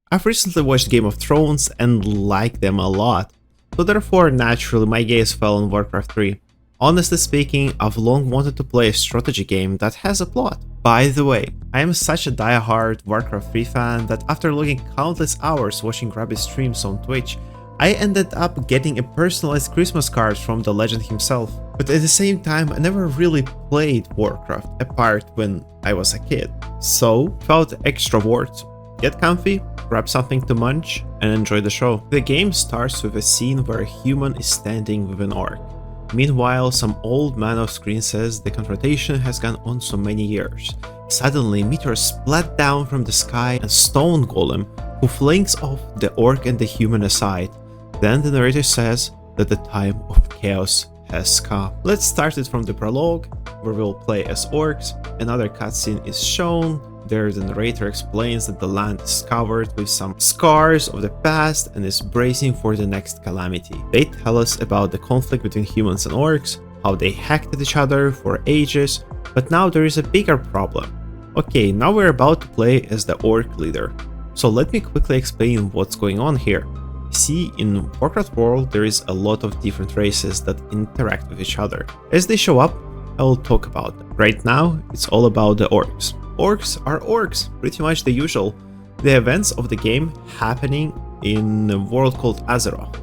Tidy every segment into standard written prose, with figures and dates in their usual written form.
I've recently watched Game of Thrones and liked them a lot, so therefore naturally my gaze fell on Warcraft 3. Honestly speaking, I've long wanted to play a strategy game that has a plot. By the way, I am such a die-hard Warcraft 3 fan that after logging countless hours watching Grabby's streams on Twitch, I ended up getting a personalized Christmas card from the legend himself. But at the same time, I never really played Warcraft apart when I was a kid. So, without extra words, get comfy, grab something to munch, and enjoy the show. The game starts with a scene where a human is standing with an orc. Meanwhile, some old man off screen says the confrontation has gone on so many years. Suddenly, meteors splat down from the sky and stone golem, who flings off the orc and the human aside. Then the narrator says that the time of chaos has come. Let's start it from the prologue, where we'll play as orcs. Another cutscene is shown. There the narrator explains that the land is covered with some scars of the past and is bracing for the next calamity. They tell us about the conflict between humans and orcs, how they hacked at each other for ages, but now there is a bigger problem. Okay, now we're about to play as the orc leader. So let me quickly explain what's going on here. See, in Warcraft world there is a lot of different races that interact with each other. As they show up, I will talk about them. Right now, it's all about the orcs. Orcs are orcs, pretty much the usual. The events of the game happening in a world called Azeroth.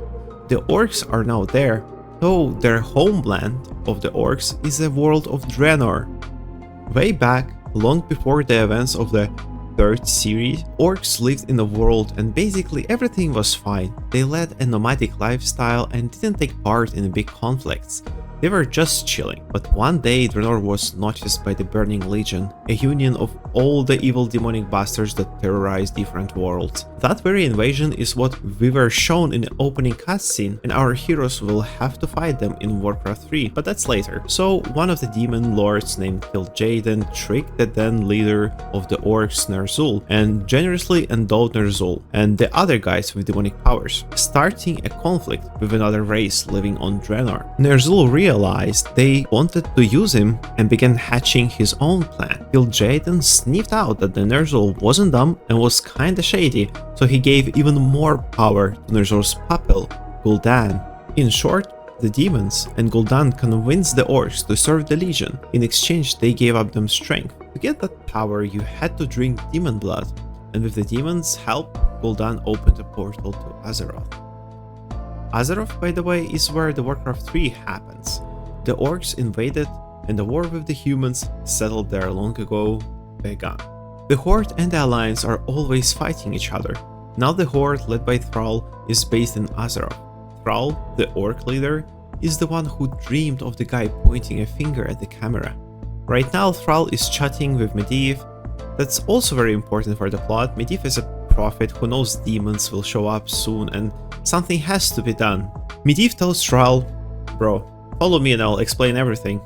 The orcs are now there, though their homeland of the orcs is the world of Draenor. Way back, long before the events of the third series, orcs lived in the world and basically everything was fine. They led a nomadic lifestyle and didn't take part in big conflicts. They were just chilling, but one day Draenor was noticed by the Burning Legion, a union of all the evil demonic bastards that terrorize different worlds. That very invasion is what we were shown in the opening cutscene, and our heroes will have to fight them in Warcraft 3, but that's later. So one of the demon lords named Kil'jaeden tricked the then leader of the orcs, Ner'zhul, and generously endowed Ner'zhul and the other guys with demonic powers, starting a conflict with another race living on Draenor. Ner'zhul realized they wanted to use him and began hatching his own plan. Kil'jaeden sniffed out that the Ner'zhul wasn't dumb and was kinda shady, so he gave even more power to Ner'zhul's pupil, Gul'dan. In short, the demons and Gul'dan convinced the orcs to serve the Legion. In exchange, they gave up them strength. To get that power, you had to drink demon blood, and with the demons' help, Gul'dan opened a portal to Azeroth. Azeroth, by the way, is where the Warcraft 3 happens. The orcs invaded, and the war with the humans, settled there long ago, began. The Horde and the Alliance are always fighting each other. Now the Horde, led by Thrall, is based in Azeroth. Thrall, the orc leader, is the one who dreamed of the guy pointing a finger at the camera. Right now Thrall is chatting with Medivh. That's also very important for the plot. Medivh is a prophet who knows demons will show up soon and something has to be done. Medivh tells Thrall, "Bro, follow me and I'll explain everything."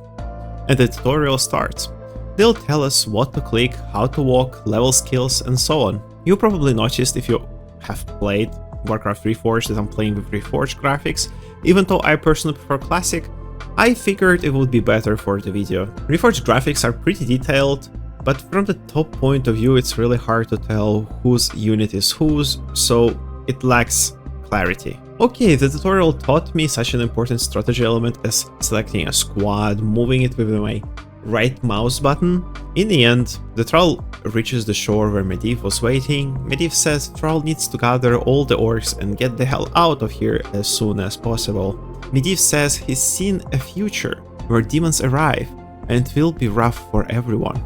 And the tutorial starts. They'll tell us what to click, how to walk, level skills, and so on. You probably noticed if you have played Warcraft Reforged that I'm playing with Reforged graphics. Even though I personally prefer Classic, I figured it would be better for the video. Reforged graphics are pretty detailed, but from the top point of view it's really hard to tell whose unit is whose, so it lacks clarity. Okay, the tutorial taught me such an important strategy element as selecting a squad, moving it with my right mouse button. In the end, the Thrall reaches the shore where Medivh was waiting. Medivh says Thrall needs to gather all the orcs and get the hell out of here as soon as possible. Medivh says he's seen a future where demons arrive and it will be rough for everyone.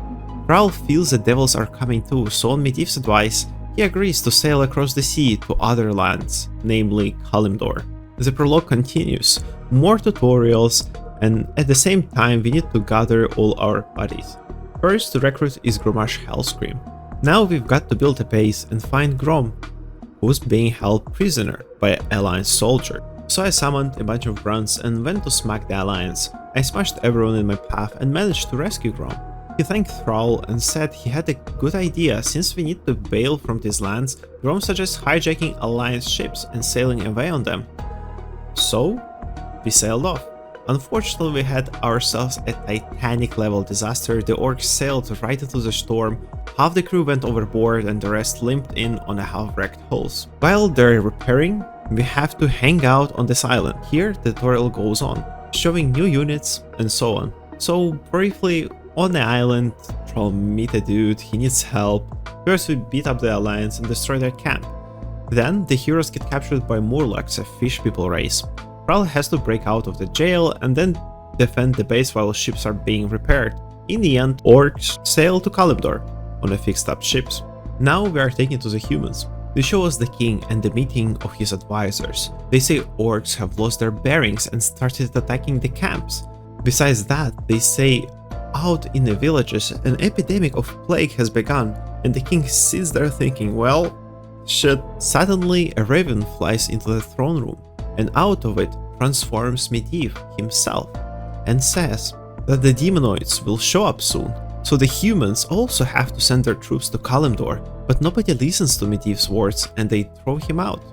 Thrall feels the devils are coming too, so on Medivh's advice, he agrees to sail across the sea to other lands, namely Kalimdor. The prologue continues, more tutorials, and at the same time we need to gather all our buddies. First to recruit is Grommash Hellscream. Now we've got to build a base and find Grom, who's being held prisoner by an Alliance soldier. So I summoned a bunch of grunts and went to smack the Alliance. I smashed everyone in my path and managed to rescue Grom. He thanked Thrall and said he had a good idea. Since we need to bail from these lands, Grom suggests hijacking Alliance ships and sailing away on them. So we sailed off. Unfortunately, we had ourselves a Titanic-level disaster. The orcs sailed right into the storm, half the crew went overboard and the rest limped in on a half-wrecked hulls. While they're repairing, we have to hang out on this island. Here, the tutorial goes on, showing new units and so on. So briefly, on the island, Troll meet a dude, he needs help. First we beat up the Alliance and destroy their camp. Then the heroes get captured by Murlocs, a fish people race. Thrall has to break out of the jail and then defend the base while ships are being repaired. In the end, orcs sail to Kalimdor on a fixed up ships. Now we are taken to the humans. They show us the king and the meeting of his advisors. They say orcs have lost their bearings and started attacking the camps. Besides that, they say out in the villages an epidemic of plague has begun, and the king sits there thinking, well, shit. Suddenly a raven flies into the throne room, and out of it transforms Medivh himself, and says that the demonoids will show up soon, so the humans also have to send their troops to Kalimdor, but nobody listens to Medivh's words and they throw him out.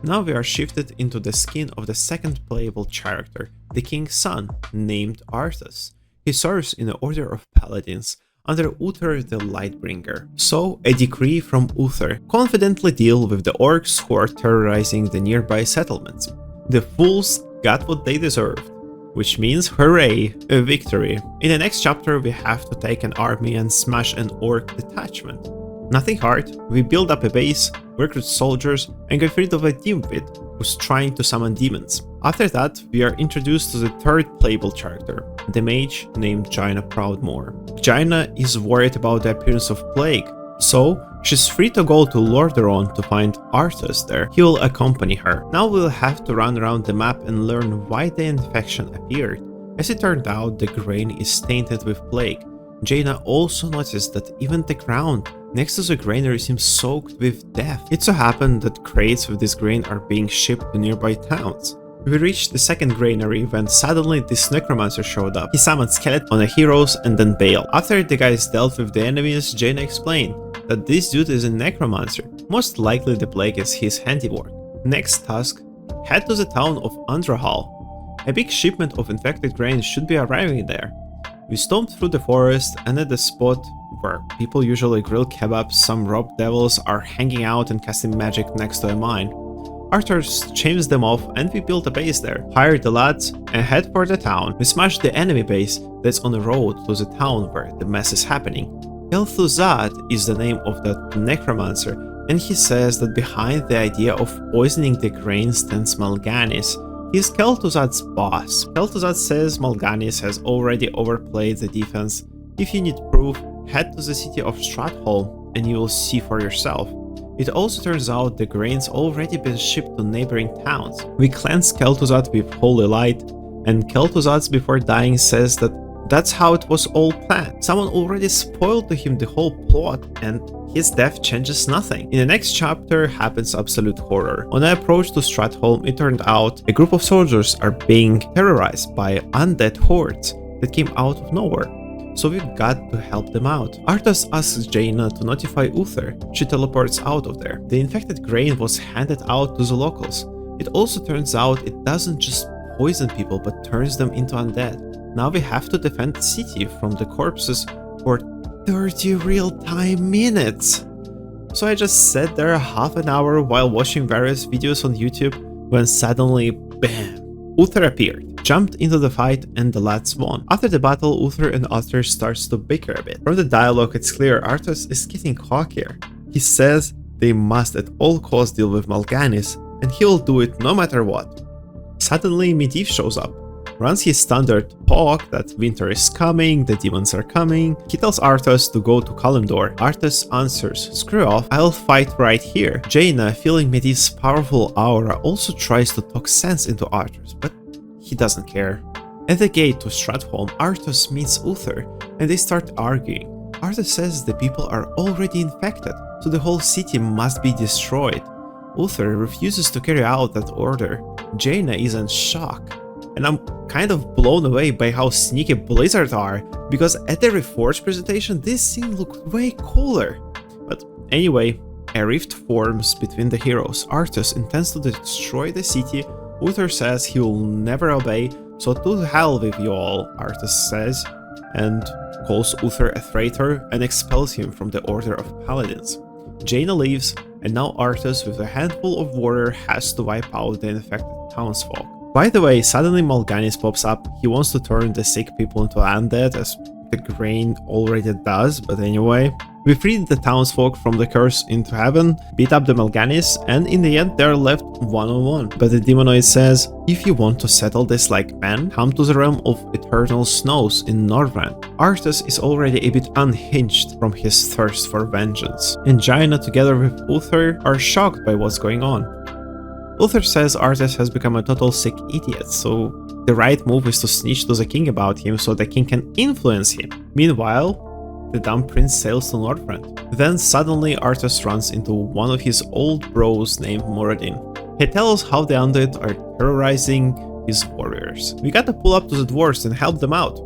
Now we are shifted into the skin of the second playable character, the king's son, named Arthas. He serves in the order of paladins, under Uther the Lightbringer. So, a decree from Uther: confidently deal with the orcs who are terrorizing the nearby settlements. The fools got what they deserved, which means hooray, a victory. In the next chapter we have to take an army and smash an orc detachment. Nothing hard, we build up a base, recruit soldiers, and get rid of a dimwit who's trying to summon demons. After that, we are introduced to the third playable character, the mage named Jaina Proudmoore. Jaina is worried about the appearance of plague, so she's free to go to Lordaeron to find Arthas there. He will accompany her. Now we'll have to run around the map and learn why the infection appeared. As it turned out, the grain is tainted with plague. Jaina also noticed that even the ground next to the granary seems soaked with death. It so happened that crates with this grain are being shipped to nearby towns. We reached the second granary when suddenly this necromancer showed up. He summoned skeleton on the heroes and then bailed. After the guys dealt with the enemies, Jaina explained that this dude is a necromancer. Most likely the plague is his handiwork. Next task, head to the town of Andrahal. A big shipment of infected grain should be arriving there. We stomped through the forest, and at the spot where people usually grill kebabs, some robbed devils are hanging out and casting magic next to a mine. Arthur chains them off and we built a base there, hire the lads and head for the town. We smash the enemy base that's on the road to the town where the mess is happening. Kel'Thuzad is the name of that necromancer, and he says that behind the idea of poisoning the grain stands Mal'Ganis. He is Kel'Thuzad's boss. Kel'Thuzad says Mal'Ganis has already overplayed the defense. If you need proof, head to the city of Stratholm and you will see for yourself. It also turns out the grain's already been shipped to neighboring towns. We cleanse Kel'Thuzad with holy light, and Kel'Thuzad before dying says that that's how it was all planned. Someone already spoiled to him the whole plot, and his death changes nothing. In the next chapter happens absolute horror. On the approach to Stratholm, it turned out a group of soldiers are being terrorized by undead hordes that came out of nowhere. So we've got to help them out. Arthas asks Jaina to notify Uther. She teleports out of there. The infected grain was handed out to the locals. It also turns out it doesn't just poison people but turns them into undead. Now we have to defend the city from the corpses for 30 real-time minutes. So I just sat there half an hour while watching various videos on YouTube when suddenly, bam, Uther appeared, jumped into the fight, and the lads won. After the battle, Uther and Arthur starts to bicker a bit. From the dialogue it's clear Arthas is getting cockier. He says they must at all costs deal with Mal'Ganis, and he'll do it no matter what. Suddenly Medivh shows up, runs his standard talk that winter is coming, the demons are coming. He tells Arthas to go to Kalimdor. Arthas answers, screw off, I'll fight right here. Jaina, feeling Medivh's powerful aura, also tries to talk sense into Arthas, but he doesn't care. At the gate to Stratholm, Arthas meets Uther, and they start arguing. Arthas says the people are already infected, so the whole city must be destroyed. Uther refuses to carry out that order. Jaina is in shock, and I'm kind of blown away by how sneaky Blizzard are, because at the Reforged presentation this scene looked way cooler. But anyway, a rift forms between the heroes. Arthas intends to destroy the city. Uther says he will never obey, So to hell with you all, Arthas says, and calls Uther a traitor and expels him from the Order of Paladins. Jaina leaves, and now Arthas with a handful of water has to wipe out the infected townsfolk. By the way, suddenly Mal'Ganis pops up. He wants to turn the sick people into undead, as the grain already does, but anyway. We freed the townsfolk from the curse into heaven, beat up the Mal'Ganis, and in the end they're left one-on-one. But the demonoid says, if you want to settle this like men, come to the realm of eternal snows in Northrend. Arthas is already a bit unhinged from his thirst for vengeance, and Jaina together with Uther are shocked by what's going on. Uther says Arthas has become a total sick idiot, so the right move is to snitch to the king about him so the king can influence him. Meanwhile, the dumb prince sails to Northrend. Then suddenly Arthas runs into one of his old bros named Moradin. He tells us how the undead are terrorizing his warriors. We gotta pull up to the dwarves and help them out.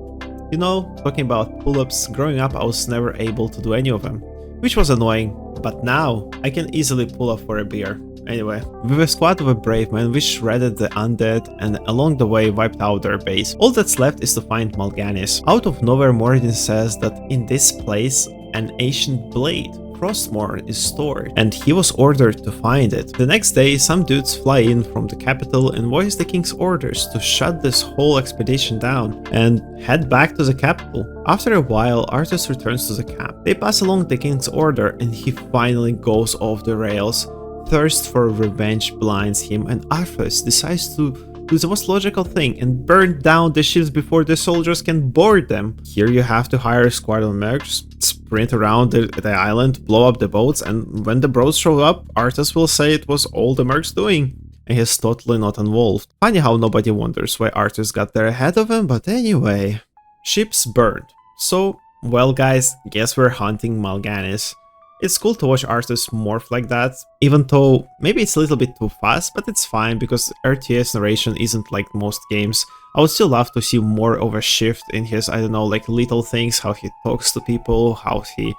You know, talking about pull-ups, growing up I was never able to do any of them, which was annoying, but now I can easily pull up for a beer. Anyway, with a squad of brave men, we shredded the undead and along the way wiped out their base. All that's left is to find Mal'Ganis. Out of nowhere, Moradin says that in this place an ancient blade, Frostmourne, is stored, and he was ordered to find it. The next day, some dudes fly in from the capital and voice the king's orders to shut this whole expedition down and head back to the capital. After a while, Arthas returns to the camp. They pass along the king's order and he finally goes off the rails. Thirst for revenge blinds him, and Arthas decides to do the most logical thing and burn down the ships before the soldiers can board them. Here you have to hire a squad of mercs, sprint around the island, blow up the boats, and when the bros show up, Arthas will say it was all the mercs doing, and he's totally not involved. Funny how nobody wonders why Arthas got there ahead of him, but anyway. Ships burned. So, well guys, guess we're hunting Mal'Ganis. It's cool to watch Arthas morph like that, even though maybe it's a little bit too fast, but it's fine because RTS narration isn't like most games. I would still love to see more of a shift in his, I don't know, like little things, how he talks to people, how he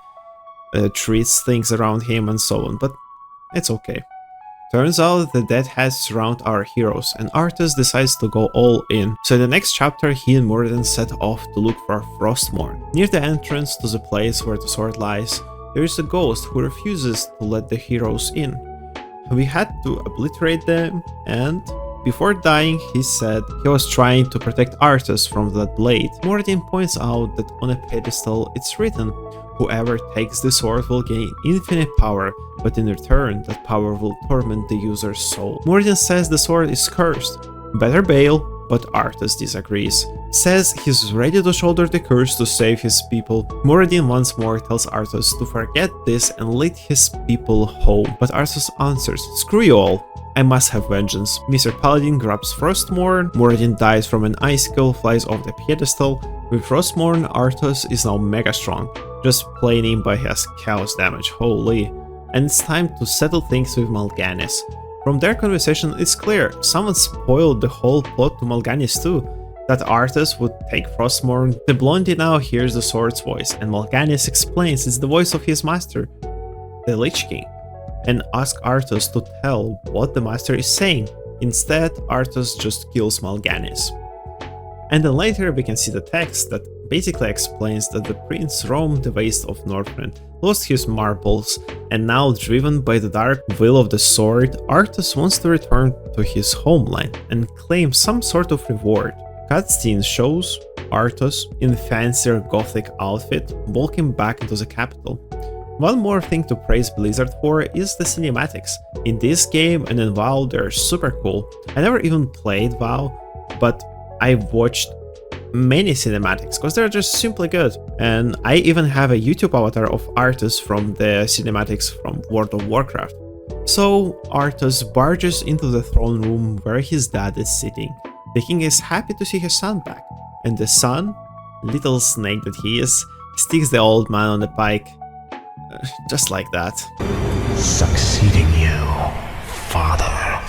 treats things around him and so on, but it's okay. Turns out the deadheads surround our heroes, and Arthas decides to go all in. So in the next chapter, he and Moradin set off to look for Frostmourne. Near the entrance to the place where the sword lies, there is a ghost who refuses to let the heroes in. We had to obliterate them, and before dying he said he was trying to protect Arthas from that blade. Moradin points out that on a pedestal it's written, whoever takes the sword will gain infinite power, but in return that power will torment the user's soul. Moradin says the sword is cursed. Better bail, but Arthas disagrees. Says he's ready to shoulder the curse to save his people. Moradin once more tells Arthas to forget this and lead his people home. But Arthas answers, screw you all, I must have vengeance. Mr. Paladin grabs Frostmourne, Moradin dies from an icicle, flies off the pedestal. With Frostmourne, Arthas is now mega strong, just plain by his chaos damage, holy. And it's time to settle things with Mal'Ganis. From their conversation, it's clear someone spoiled the whole plot to Mal'Ganis too, that Arthas would take Frostmourne. The blondie now hears the sword's voice, and Mal'Ganis explains it's the voice of his master, the Lich King, and asks Arthas to tell what the master is saying. Instead, Arthas just kills Mal'Ganis. And then later we can see the text that basically explains that the prince roamed the waste of Northrend, lost his marbles, and now driven by the dark will of the sword, Arthas wants to return to his homeland and claim some sort of reward. Cutscene shows Arthas in fancier gothic outfit walking back into the capital. One more thing to praise Blizzard for is the cinematics. In this game and in WoW they're super cool. I never even played WoW, but I've watched many cinematics because they're just simply good, and I even have a YouTube avatar of Arthas from the cinematics from World of Warcraft. So Arthas barges into the throne room where his dad is sitting. The king is happy to see his son back, and the son, little snake that he is, sticks the old man on the pike, just like that. Succeeding you, father.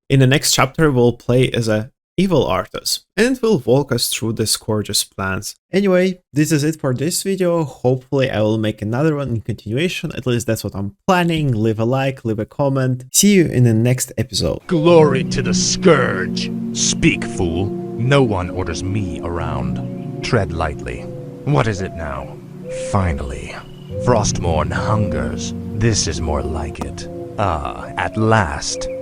In the next chapter we'll play as a evil Arthas, and it will walk us through the Scourge's plans. Anyway, this is it for this video. Hopefully I will make another one in continuation, at least that's what I'm planning. Leave a like, leave a comment. See you in the next episode. Glory to the Scourge. Speak, fool. No one orders me around. Tread lightly. What is it now? Finally. Frostmourne hungers. This is more like it. Ah, at last.